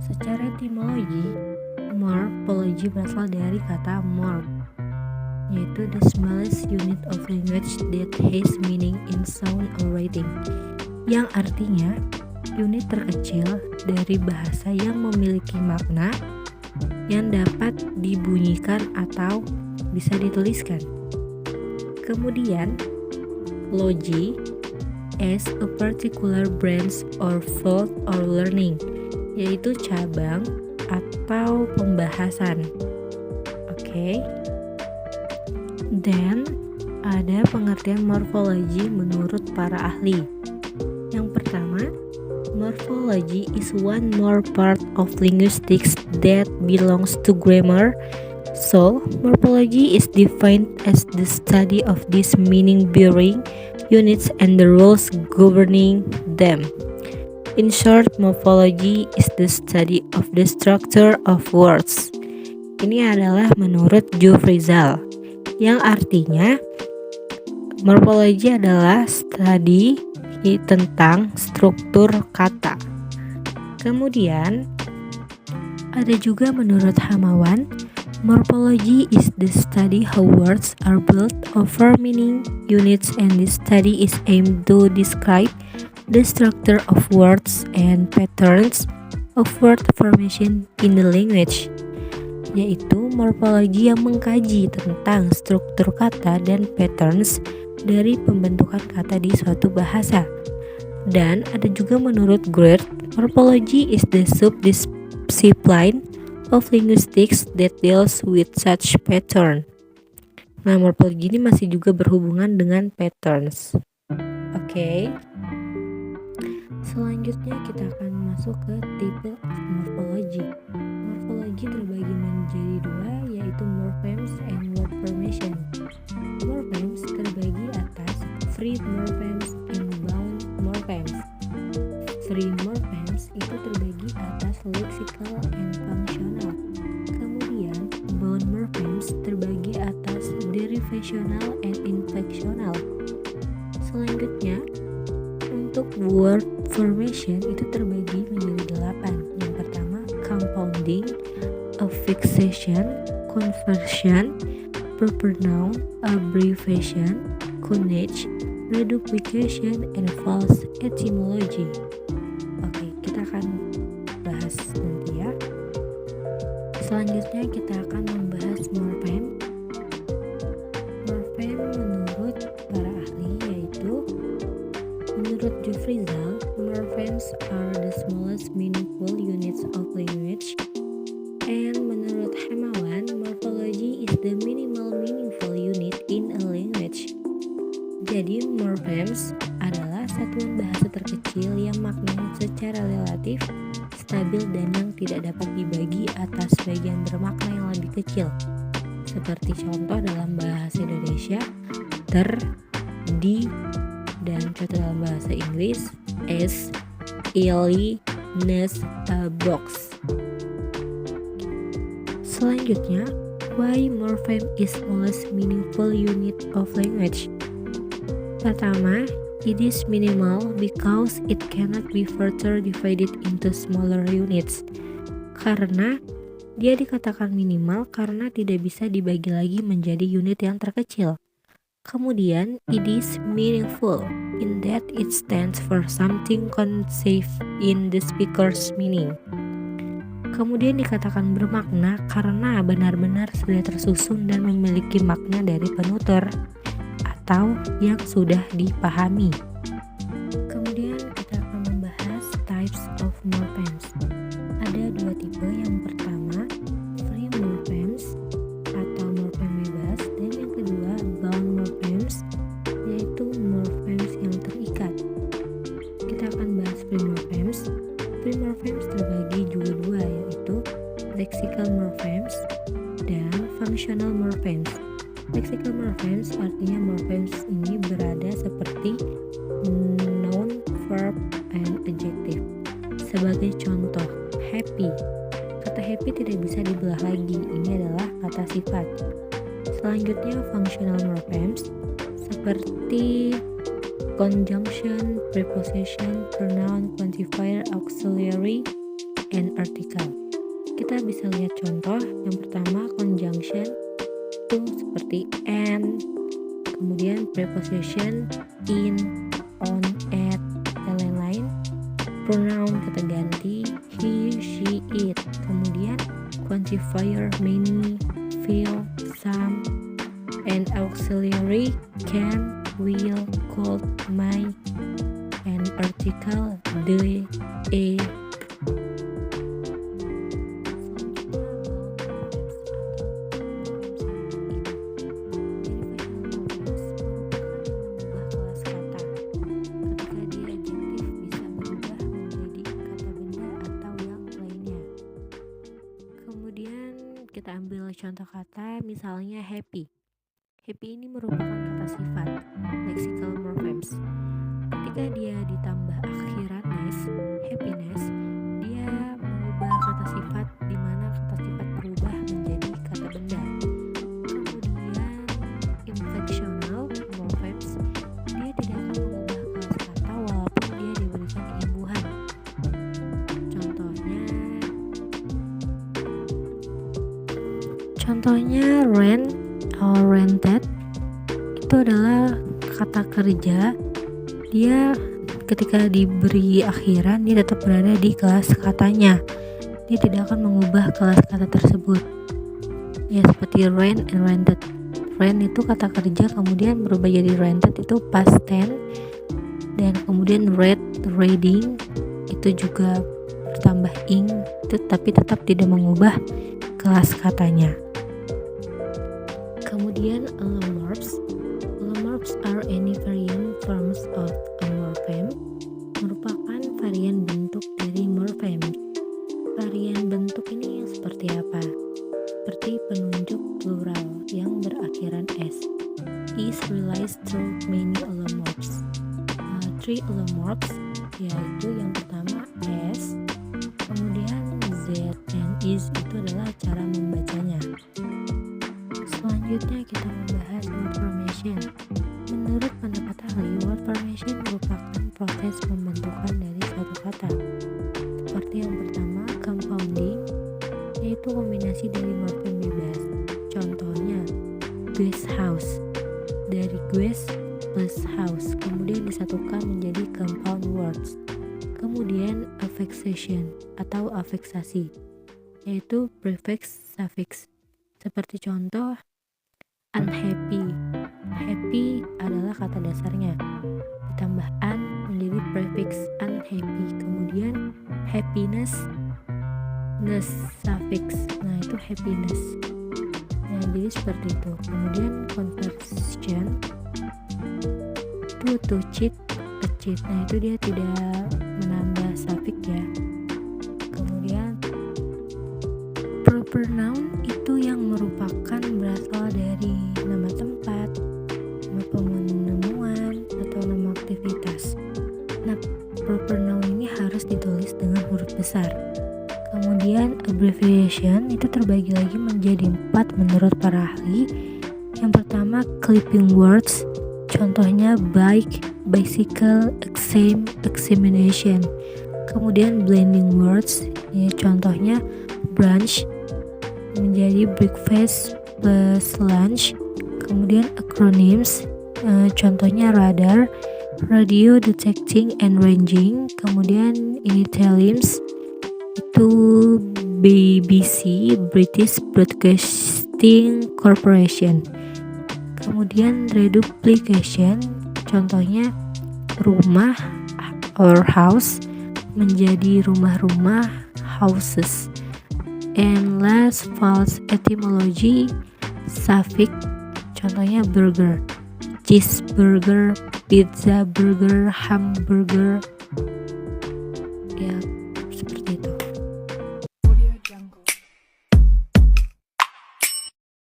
Secara etimologi, morphology berasal dari kata morph, yaitu the smallest unit of language that has meaning in sound or writing, yang artinya unit terkecil dari bahasa yang memiliki makna yang dapat dibunyikan atau bisa dituliskan. Kemudian, logy as a particular branch or field or learning, yaitu cabang atau pembahasan. Oke. Dan ada pengertian morfologi menurut para ahli. Yang pertama, morphology is one more part of linguistics that belongs to grammar. So, morphology is defined as the study of these meaning-bearing units and the rules governing them. In short, morphology is the study of the structure of words. Ini adalah menurut Jufrizal, yang artinya morphology adalah studi tentang struktur kata. Kemudian ada juga menurut Hamawan, morphology is the study how words are built over meaning units, and this study is aimed to describe the structure of words and patterns of word formation in the language, yaitu morfologi yang mengkaji tentang struktur kata dan patterns dari pembentukan kata di suatu bahasa. Dan ada juga menurut Greer, morphology is the subdiscipline of linguistics that deals with such pattern. Nah, morphology ini masih juga berhubungan dengan patterns. Oke. Selanjutnya kita akan masuk ke tipe of morphology. Morphology terbagi menjadi dua, yaitu morphemes and word formation. Morphemes terbagi atas free morphemes and bound morphemes. Free morphemes itu terbagi atas lexical and functional. Kemudian bound morphemes terbagi atas derivational and inflectional. Selanjutnya, untuk word formation itu terbagi menjadi 8. Yang pertama, compounding, affixation, conversion, proper noun, abbreviation, coinage, reduplication, and false etymology. Oke, kita akan bahas nanti ya. Selanjutnya kita akan membahas morpheme. Morpheme menurut para ahli yaitu menurut Jufrizal, morphemes are the smallest meaningful units of language, and menurut Hamawan, morphology is the minimal meaningful unit in a language. Jadi morphemes adalah satuan bahasa terkecil yang maknanya secara relatif stabil dan yang tidak dapat dibagi atas bagian bermakna yang lebih kecil. Seperti contoh dalam bahasa Indonesia, ter, di, dan contoh dalam bahasa Inggris as, ili, nes, box. Selanjutnya, why morpheme is smallest meaningful unit of language? Pertama, it is minimal because it cannot be further divided into smaller units. Karena dia dikatakan minimal karena tidak bisa dibagi lagi menjadi unit yang terkecil. Kemudian, it is meaningful in that it stands for something conceived in the speaker's meaning. Kemudian dikatakan bermakna karena benar-benar sudah tersusun dan memiliki makna dari penutur atau yang sudah dipahami. Kemudian kita akan membahas types of morphemes. Ada dua tipe, yang pertama free morphemes atau morpheme bebas, dan yang kedua bound morphemes, yaitu morphemes yang terikat. Kita akan bahas free morphemes. Free morphemes terbagi juga dua, yaitu lexical morphemes dan functional morphemes. Lexical morphemes artinya morphemes ini berada seperti noun, verb, and adjective. Sebagai contoh, happy. Kata happy tidak bisa dibelah lagi, ini adalah kata sifat. Selanjutnya functional morphemes seperti conjunction, preposition, pronoun, quantifier, auxiliary, and article. Kita bisa lihat contoh. Yang pertama conjunction itu seperti and, kemudian preposition in, on, at, dan lain-lain. Pronoun kata ganti he, she, it. Kemudian quantifier many, few, some, and auxiliary can, will, could, might, and article the, a. Kita ambil contoh kata misalnya happy. Happy ini merupakan kata sifat, lexical morphemes. Ketika dia ditambah akhiran ness, happiness, dia mengubah kata sifat di mana kata sifat berubah menjadi kata benda. Kemudian inflectional morphemes, dia tidak akan mengubah kelas kata walaupun dia diberikan imbuhan. Contohnya rent atau rented itu adalah kata kerja. Dia ketika diberi akhiran dia tetap berada di kelas katanya. Dia tidak akan mengubah kelas kata tersebut. Ya seperti rent and rented. Rent itu kata kerja kemudian berubah jadi rented itu past tense, dan kemudian read, reading itu juga bertambah ing itu tapi tetap tidak mengubah kelas katanya. Kemudian allomorphs. Allomorphs are any variant forms of a morpheme, merupakan varian bentuk dari morpheme. Varian bentuk ini seperti apa? Seperti penunjuk plural yang berakhiran s. Is relies through many allomorphs. Three allomorphs yaitu yang pertama s, kemudian z, and is itu adalah cara membacanya. Selanjutnya kita membahas word formation. Menurut pendapat ahli, word formation merupakan proses pembentukan dari suatu kata. Seperti yang pertama, compounding, yaitu kombinasi dari morfem bebas. Contohnya, guest house, dari guest plus house, kemudian disatukan menjadi compound words. Kemudian affixation atau afiksasi, yaitu prefix suffix. Seperti contoh unhappy. Happy adalah kata dasarnya, ditambah un menjadi prefix unhappy. Kemudian happiness, ness suffix. Nah itu happiness. Nah jadi seperti itu. Kemudian conversion to cheat, a cheat. Nah itu dia tidak menambah suffix ya. Kemudian proper noun itu yang merupakan berasal dari nama tempat, nama penemuan, atau nama aktivitas. Nah, proper noun ini harus ditulis dengan huruf besar. Kemudian abbreviation itu terbagi lagi menjadi 4 menurut para ahli. Yang pertama clipping words, contohnya bike, bicycle, exam, examination. Kemudian blending words, ya, contohnya brunch menjadi breakfast plus lunch. Kemudian acronyms, contohnya radar, radio detecting and ranging. Kemudian initials itu BBC, British Broadcasting Corporation. Kemudian reduplication, contohnya rumah or house menjadi rumah-rumah, houses. And last, false etymology suffix, contohnya burger, cheeseburger, pizza burger, hamburger. Ya,